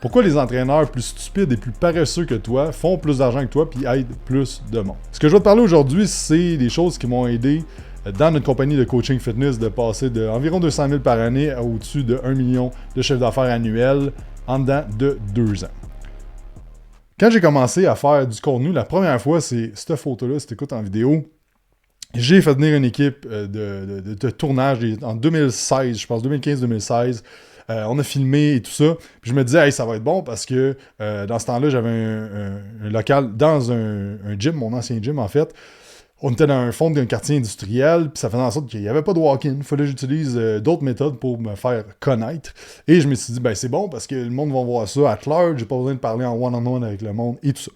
Pourquoi les entraîneurs plus stupides et plus paresseux que toi font plus d'argent que toi puis aident plus de monde? Ce que je vais te parler aujourd'hui, c'est des choses qui m'ont aidé dans notre compagnie de coaching fitness de passer de environ 200 000 par année à au-dessus de 1 million de chiffre d'affaires annuel en dedans de 2 ans. Quand j'ai commencé à faire du contenu, la première fois, c'est cette photo-là, si tu écoutes en vidéo. J'ai fait venir une équipe de tournage en 2016, je pense 2015-2016. On a filmé et tout ça. Puis je me disais, hey, ça va être bon parce que dans ce temps-là, j'avais un local dans un gym, mon ancien gym en fait. On était dans un fond d'un quartier industriel, puis ça faisait en sorte qu'il n'y avait pas de walk-in. Il fallait que j'utilise d'autres méthodes pour me faire connaître. Et je me suis dit, ben c'est bon parce que le monde va voir ça à large, j'ai pas besoin de parler en one-on-one avec le monde et tout ça.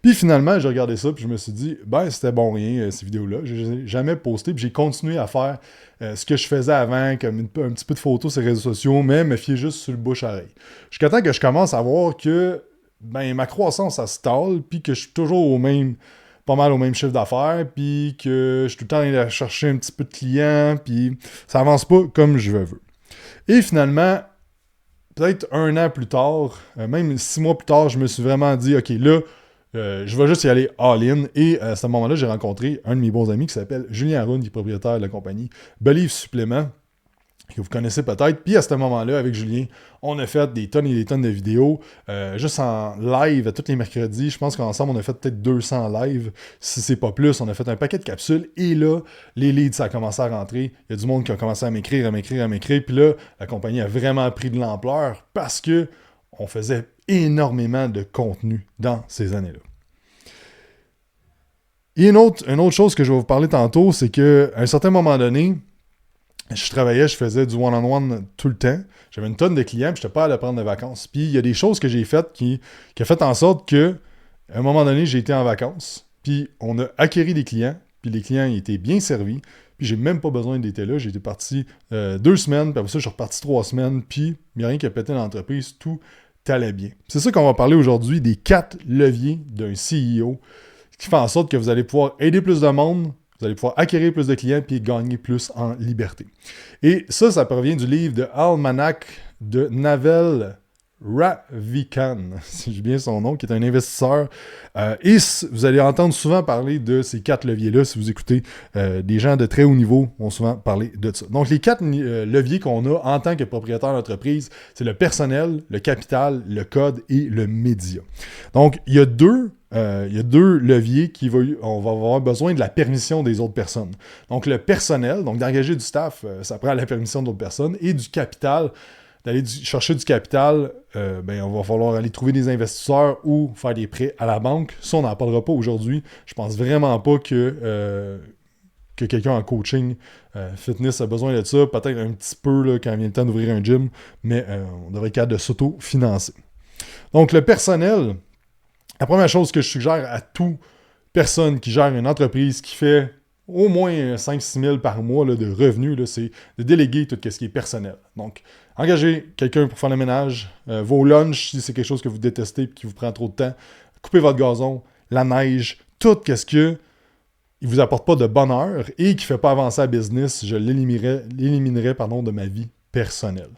Puis finalement, j'ai regardé ça, puis je me suis dit, ben c'était bon rien, ces vidéos-là. J'ai jamais posté, puis j'ai continué à faire ce que je faisais avant, comme un petit peu de photos sur les réseaux sociaux, mais me fier juste sur le bouche-oreille. Jusqu'à temps que je commence à voir que ben ma croissance, ça stalle, puis que je suis toujours pas mal au même chiffre d'affaires, puis que je suis tout le temps allé chercher un petit peu de clients, puis ça avance pas comme je veux. Et finalement, peut-être 1 an plus tard, même 6 mois plus tard, je me suis vraiment dit, OK, là, je vais juste y aller all-in. Et à ce moment-là, j'ai rencontré un de mes bons amis qui s'appelle Julien Aroun, qui est propriétaire de la compagnie Believe Supplément, que vous connaissez peut-être. Puis à ce moment-là, avec Julien, on a fait des tonnes et des tonnes de vidéos, juste en live, tous les mercredis. Je pense qu'ensemble, on a fait peut-être 200 lives, si c'est pas plus. On a fait un paquet de capsules, et là, les leads, ça a commencé à rentrer. Il y a du monde qui a commencé à m'écrire. Puis là, la compagnie a vraiment pris de l'ampleur parce que on faisait énormément de contenu dans ces années-là. Et une autre chose que je vais vous parler tantôt, c'est qu'à un certain moment donné, je faisais du one-on-one tout le temps. J'avais une tonne de clients, puis je n'étais pas allé prendre de vacances. Puis il y a des choses que j'ai faites qui a fait en sorte que, à un moment donné, j'ai été en vacances, puis on a acquéri des clients, puis les clients ils étaient bien servis, puis j'ai même pas besoin d'être là. J'ai été parti 2 semaines, puis après ça, je suis reparti 3 semaines, puis il n'y a rien qui a pété dans l'entreprise, tout allait bien. C'est ça qu'on va parler aujourd'hui, des 4 leviers d'un CEO, qui fait en sorte que vous allez pouvoir aider plus de monde, vous allez pouvoir acquérir plus de clients puis gagner plus en liberté. Et ça provient du livre de Almanac de Naval Ravikant, si j'ai bien son nom, qui est un investisseur. Et vous allez entendre souvent parler de ces 4 leviers-là. Si vous écoutez des gens de très haut niveau, vont souvent parler de ça. Donc, les 4 leviers qu'on a en tant que propriétaire d'entreprise, c'est le personnel, le capital, le code et le média. Donc, il y a deux leviers on va avoir besoin de la permission des autres personnes. Donc, le personnel, donc d'engager du staff, ça prend la permission d'autres personnes, et du capital, d'aller chercher du capital, on va falloir aller trouver des investisseurs ou faire des prêts à la banque. Ça, on n'en parlera pas aujourd'hui. Je pense vraiment pas que quelqu'un en coaching fitness a besoin de ça. Peut-être un petit peu là, quand il vient le temps d'ouvrir un gym, mais on devrait être capable de s'auto-financer. Donc, le personnel, la première chose que je suggère à toute personne qui gère une entreprise qui fait au moins 5-6 000 par mois là, de revenus, là, c'est de déléguer tout ce qui est personnel. Donc, engagez quelqu'un pour faire le ménage, vos lunchs, si c'est quelque chose que vous détestez et qui vous prend trop de temps, coupez votre gazon, la neige, tout ce que il vous apporte pas de bonheur et qui ne fait pas avancer la business, je l'éliminerai de ma vie personnelle.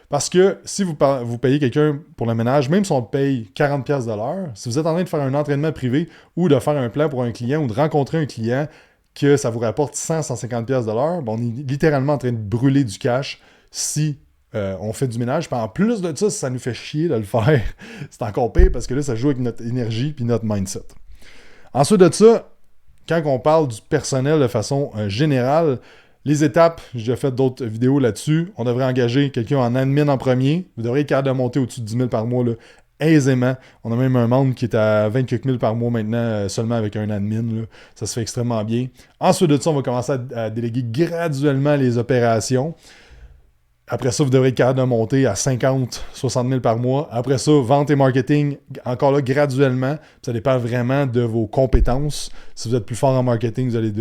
Parce que si vous payez quelqu'un pour le ménage, même si on paye 40$ de l'heure, si vous êtes en train de faire un entraînement privé ou de faire un plan pour un client ou de rencontrer un client que ça vous rapporte 100-150$ de l'heure, on est littéralement en train de brûler du cash si on fait du ménage. Puis en plus de ça, si ça nous fait chier de le faire, c'est encore pire parce que là, ça joue avec notre énergie et notre mindset. Ensuite de ça, quand on parle du personnel de façon générale, les étapes, j'ai déjà fait d'autres vidéos là-dessus. On devrait engager quelqu'un en admin en premier. Vous devriez être capable de monter au-dessus de 10 000 par mois là, aisément. On a même un membre qui est à 20 quelques mille par mois maintenant, seulement avec un admin. Là. Ça se fait extrêmement bien. Ensuite de ça, on va commencer à déléguer graduellement les opérations. Après ça, vous devrez être capable de monter à 50-60 000 par mois. Après ça, vente et marketing, encore là, graduellement. Ça dépend vraiment de vos compétences. Si vous êtes plus fort en marketing, vous allez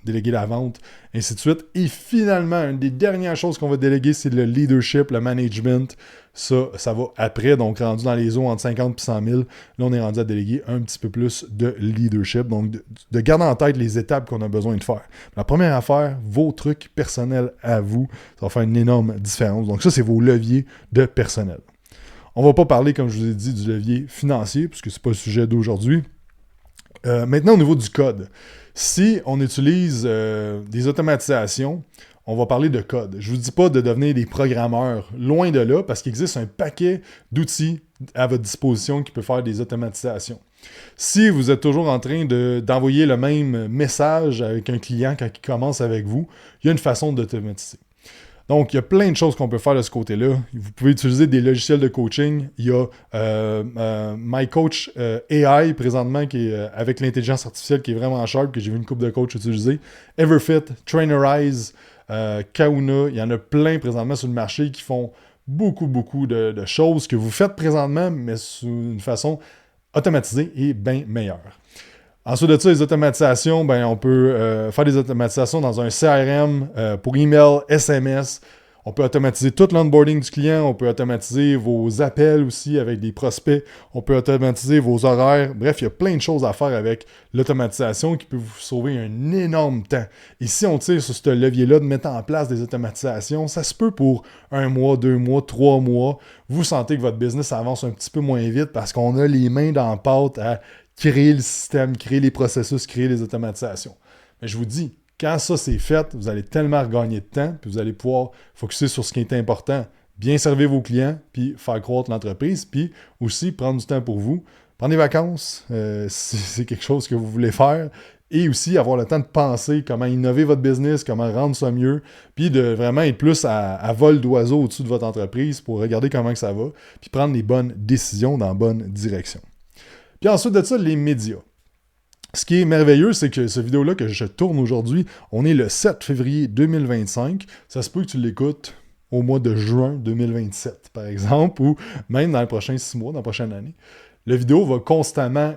déléguer la vente, ainsi de suite. Et finalement, une des dernières choses qu'on va déléguer, c'est le leadership, le management. Ça va après, donc rendu dans les eaux entre 50 et 100 000. Là, on est rendu à déléguer un petit peu plus de leadership. Donc, de garder en tête les étapes qu'on a besoin de faire. La première affaire, vos trucs personnels à vous, ça va faire une énorme différence. Donc, ça, c'est vos leviers de personnel. On ne va pas parler, comme je vous ai dit, du levier financier, puisque ce n'est pas le sujet d'aujourd'hui. Maintenant, au niveau du code. Si on utilise des automatisations, on va parler de code. Je ne vous dis pas de devenir des programmeurs, loin de là, parce qu'il existe un paquet d'outils à votre disposition qui peut faire des automatisations. Si vous êtes toujours en train d'envoyer le même message avec un client quand il commence avec vous, il y a une façon d'automatiser. Donc, il y a plein de choses qu'on peut faire de ce côté-là. Vous pouvez utiliser des logiciels de coaching. Il y a MyCoach AI présentement qui est avec l'intelligence artificielle qui est vraiment sharp, que j'ai vu une couple de coachs utiliser. Everfit, Trainerize, Kauna. Il y en a plein présentement sur le marché qui font beaucoup de choses que vous faites présentement, mais sous une façon automatisée et bien meilleure. Ensuite de ça, les automatisations, on peut faire des automatisations dans un CRM pour email, SMS. On peut automatiser tout l'onboarding du client. On peut automatiser vos appels aussi avec des prospects. On peut automatiser vos horaires. Bref, il y a plein de choses à faire avec l'automatisation qui peut vous sauver un énorme temps. Et si on tire sur ce levier-là de mettre en place des automatisations, ça se peut pour 1 mois, 2 mois, 3 mois. Vous sentez que votre business avance un petit peu moins vite parce qu'on a les mains dans la pâte à créer le système, créer les processus, créer les automatisations. Mais je vous dis, quand ça c'est fait, vous allez tellement regagner de temps, puis vous allez pouvoir focusser sur ce qui est important. Bien servir vos clients, puis faire croître l'entreprise, puis aussi prendre du temps pour vous. Prendre des vacances, si c'est quelque chose que vous voulez faire, et aussi avoir le temps de penser comment innover votre business, comment rendre ça mieux, puis de vraiment être plus à vol d'oiseau au-dessus de votre entreprise pour regarder comment que ça va, puis prendre les bonnes décisions dans la bonne direction. Puis ensuite de ça, les médias. Ce qui est merveilleux, c'est que cette vidéo-là que je tourne aujourd'hui, on est le 7 février 2025. Ça se peut que tu l'écoutes au mois de juin 2027, par exemple, ou même dans les prochains 6 mois, dans la prochaine année. La vidéo va constamment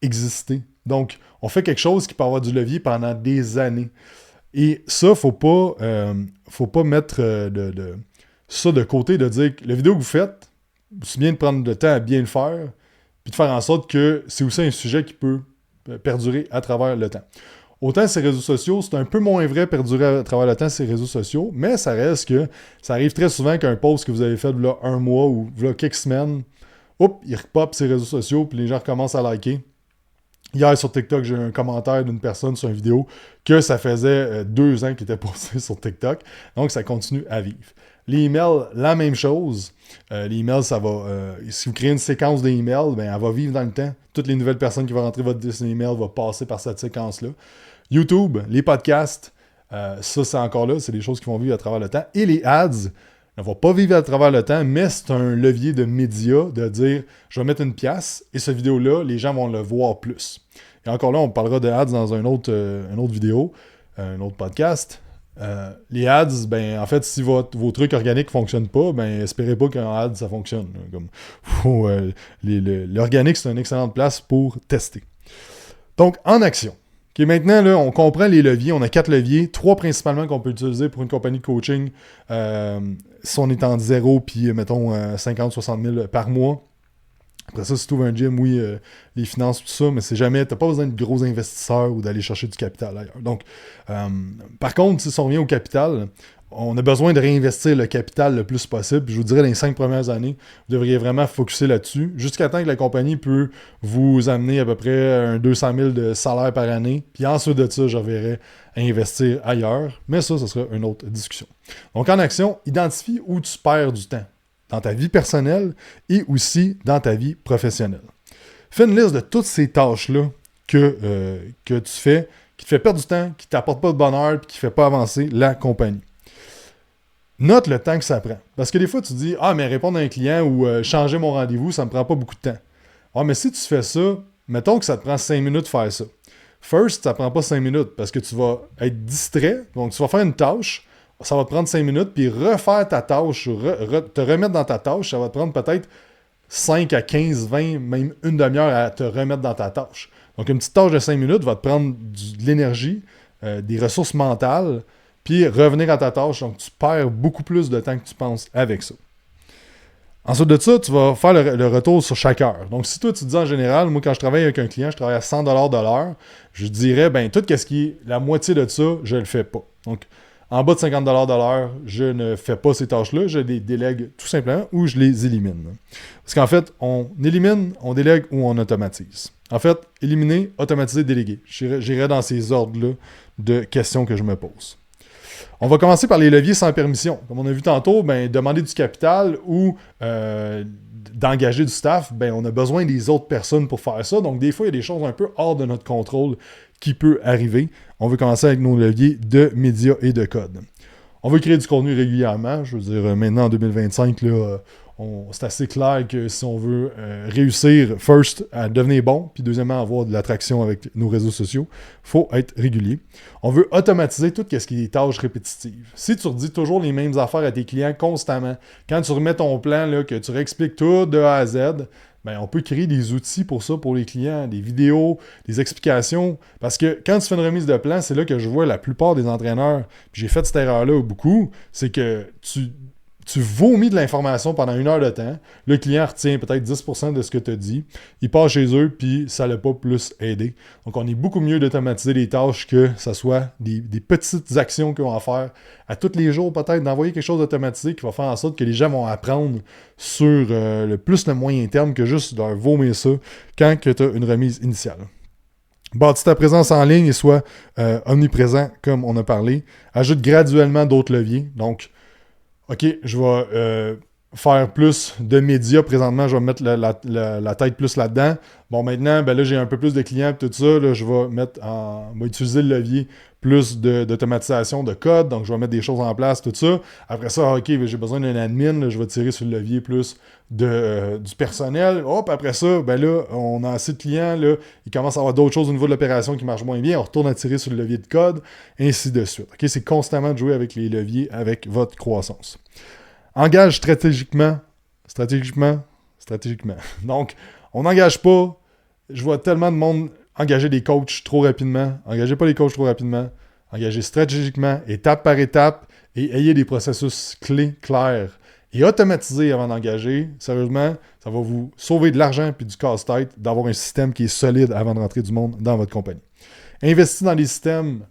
exister. Donc, on fait quelque chose qui peut avoir du levier pendant des années. Et ça, faut pas mettre ça de côté, de dire que la vidéo que vous faites, c'est bien de prendre le temps à bien le faire, puis de faire en sorte que c'est aussi un sujet qui peut perdurer à travers le temps. Autant ces réseaux sociaux, c'est un peu moins vrai perdurer à travers le temps ces réseaux sociaux, mais ça reste que ça arrive très souvent qu'un post que vous avez fait là, 1 mois ou là, quelques semaines, il repop ces réseaux sociaux, puis les gens recommencent à liker. Hier sur TikTok, j'ai eu un commentaire d'une personne sur une vidéo que ça faisait 2 ans qu'il était posté sur TikTok, donc ça continue à vivre. Les emails, la même chose. Les emails, ça va. Si vous créez une séquence d'emails, elle va vivre dans le temps. Toutes les nouvelles personnes qui vont rentrer votre email vont passer par cette séquence-là. YouTube, les podcasts, ça, c'est encore là. C'est des choses qui vont vivre à travers le temps. Et les ads ne vont pas vivre à travers le temps, mais c'est un levier de médias de dire je vais mettre une pièce et cette vidéo-là, les gens vont le voir plus. Et encore là, on parlera de ads dans une autre vidéo, un autre podcast. Les ads, en fait, si vos trucs organiques ne fonctionnent pas, espérez pas qu'un ad, ça fonctionne. L'organique, c'est une excellente place pour tester. Donc, en action. Okay, maintenant, là, on comprend les leviers. On a 4 leviers. 3 principalement qu'on peut utiliser pour une compagnie de coaching. Si on est en 0, puis mettons 50-60 000 par mois. Après ça, si tu ouvres un gym, oui, les finances, tout ça, mais c'est jamais, tu n'as pas besoin de gros investisseurs ou d'aller chercher du capital ailleurs. Donc, par contre, si on revient au capital, on a besoin de réinvestir le capital le plus possible. Puis je vous dirais, dans les 5 premières années, vous devriez vraiment focusser là-dessus, jusqu'à temps que la compagnie peut vous amener à peu près un 200 000 de salaire par année. Puis ensuite de ça, je verrai investir ailleurs. Mais ça sera une autre discussion. Donc, en action, identifie où tu perds du temps. Dans ta vie personnelle et aussi dans ta vie professionnelle. Fais une liste de toutes ces tâches-là que tu fais, qui te fait perdre du temps, qui ne t'apporte pas de bonheur et qui ne fait pas avancer la compagnie. Note le temps que ça prend. Parce que des fois, tu dis « Ah, mais répondre à un client ou changer mon rendez-vous, ça ne me prend pas beaucoup de temps. » Ah, mais si tu fais ça, mettons que ça te prend 5 minutes de faire ça. First, ça ne prend pas 5 minutes parce que tu vas être distrait. Donc, tu vas faire une tâche. Ça va te prendre 5 minutes, puis refaire ta tâche, te remettre dans ta tâche, ça va te prendre peut-être 5 à 15, 20, même une demi-heure à te remettre dans ta tâche. Donc, une petite tâche de 5 minutes va te prendre de l'énergie, des ressources mentales, puis revenir à ta tâche. Donc, tu perds beaucoup plus de temps que tu penses avec ça. Ensuite de ça, tu vas faire le retour sur chaque heure. Donc, si toi, tu te dis en général, moi, quand je travaille avec un client, je travaille à 100$ de l'heure, je dirais, tout ce qui est la moitié de ça, je le fais pas. Donc, En bas de 50$ de l'heure, je ne fais pas ces tâches-là, je les délègue tout simplement ou je les élimine. Parce qu'en fait, on élimine, on délègue ou on automatise. En fait, éliminer, automatiser, déléguer. J'irai dans ces ordres-là de questions que je me pose. On va commencer par les leviers sans permission. Comme on a vu tantôt, demander du capital ou d'engager du staff, on a besoin des autres personnes pour faire ça. Donc, des fois, il y a des choses un peu hors de notre contrôle qui peut arriver. On veut commencer avec nos leviers de médias et de code. On veut créer du contenu régulièrement. Je veux dire, maintenant, en 2025, là, c'est assez clair que si on veut réussir, first, à devenir bon, puis deuxièmement, avoir de l'attraction avec nos réseaux sociaux, il faut être régulier. On veut automatiser tout ce qui est des tâches répétitives. Si tu redis toujours les mêmes affaires à tes clients constamment, quand tu remets ton plan, là, que tu réexpliques tout de A à Z, on peut créer des outils pour ça, pour les clients, des vidéos, des explications. Parce que quand tu fais une remise de plan, c'est là que je vois la plupart des entraîneurs, puis j'ai fait cette erreur-là beaucoup, c'est que tu vomis de l'information pendant 1 heure de temps. Le client retient peut-être 10% de ce que tu as dit. Il part chez eux, puis ça ne l'a pas plus aidé. Donc, on est beaucoup mieux d'automatiser les tâches que ce soit des petites actions qu'ils ont à faire à tous les jours, peut-être, d'envoyer quelque chose d'automatisé qui va faire en sorte que les gens vont apprendre sur le moyen terme que juste leur vomir ça quand tu as une remise initiale. Bâtis ta présence en ligne et sois omniprésent, comme on a parlé. Ajoute graduellement d'autres leviers. Donc, OK, je vais faire plus de médias. Présentement, je vais mettre la tête plus là-dedans. Bon, maintenant, là, j'ai un peu plus de clients et tout ça. Là, je vais utiliser le levier plus d'automatisation de code. Donc, je vais mettre des choses en place, tout ça. Après ça, OK, j'ai besoin d'un admin. Là, je vais tirer sur le levier plus du personnel. Hop, après ça, là, on a assez de clients. Là, il commence à avoir d'autres choses au niveau de l'opération qui marchent moins bien. On retourne à tirer sur le levier de code, ainsi de suite. OK, c'est constamment de jouer avec les leviers, avec votre croissance. Engage stratégiquement. Donc, on n'engage pas. Je vois tellement de monde engager des coachs trop rapidement. Engagez pas les coachs trop rapidement. Engagez stratégiquement, étape par étape, et ayez des processus clés, clairs. Et automatisez avant d'engager. Sérieusement, ça va vous sauver de l'argent et du casse-tête d'avoir un système qui est solide avant de rentrer du monde dans votre compagnie. Investissez dans les systèmes.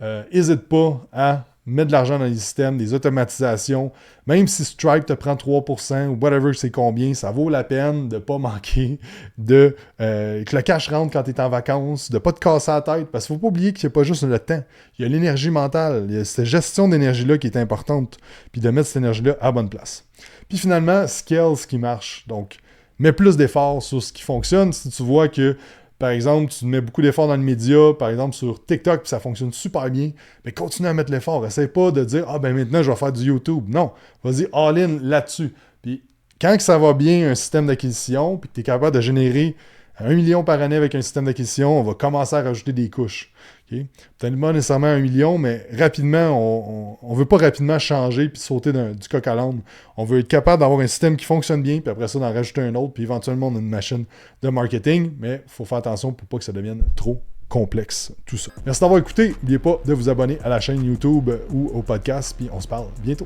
N'hésite pas à mettre de l'argent dans les systèmes, des automatisations. Même si Stripe te prend 3% ou whatever, c'est combien, ça vaut la peine de ne pas manquer que le cash rentre quand tu es en vacances, de ne pas te casser la tête. Parce qu'il ne faut pas oublier qu'il n'y a pas juste le temps. Il y a l'énergie mentale. Il y a cette gestion d'énergie-là qui est importante. Puis de mettre cette énergie-là à bonne place. Puis finalement, scale ce qui marche. Donc, mets plus d'efforts sur ce qui fonctionne. Si tu vois que par exemple, tu mets beaucoup d'efforts dans le média, par exemple sur TikTok, puis ça fonctionne super bien, mais continue à mettre l'effort. Essaye pas de dire « Ah, maintenant, je vais faire du YouTube ». Non, vas-y all-in là-dessus. Puis quand ça va bien, un système d'acquisition, puis que tu es capable de générer 1 million par année avec un système d'acquisition, on va commencer à rajouter des couches. Okay? Peut-être pas nécessairement 1 million, mais rapidement, on ne veut pas rapidement changer puis sauter du coq à l'âne. On veut être capable d'avoir un système qui fonctionne bien, puis après ça, d'en rajouter un autre, puis éventuellement, on a une machine de marketing, mais il faut faire attention pour pas que ça devienne trop complexe, tout ça. Merci d'avoir écouté. N'oubliez pas de vous abonner à la chaîne YouTube ou au podcast, puis on se parle bientôt.